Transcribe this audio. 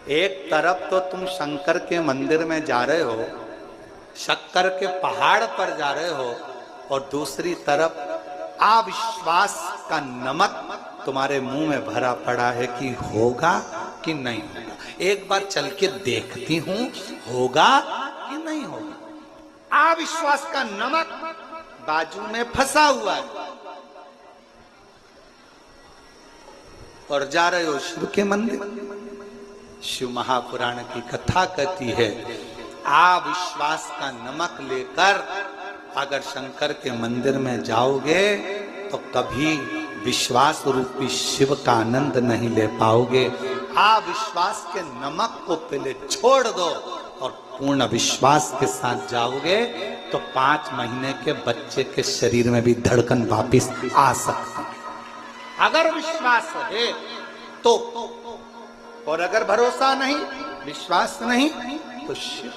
एक तरफ तो तुम शंकर के मंदिर में जा रहे हो, शक्कर के पहाड़ पर जा रहे हो, और दूसरी तरफ अविश्वास का नमक तुम्हारे मुंह में भरा पड़ा है कि होगा कि नहीं होगा। एक बार चल के देखती हूं होगा कि नहीं होगा। अविश्वास का नमक बाजू में फंसा हुआ है और जा रहे हो शिव के मंदिर। शिव महापुराण की कथा कहती है, अविश्वास का नमक लेकर अगर शंकर के मंदिर में जाओगे तो कभी विश्वास रूपी शिव का आनंद नहीं ले पाओगे। अविश्वास के नमक को पहले छोड़ दो और पूर्ण विश्वास के साथ जाओगे तो 5 महीने के बच्चे के शरीर में भी धड़कन वापिस आ सकती है, अगर विश्वास है तो। और अगर भरोसा नहीं, विश्वास नहीं, तो शिव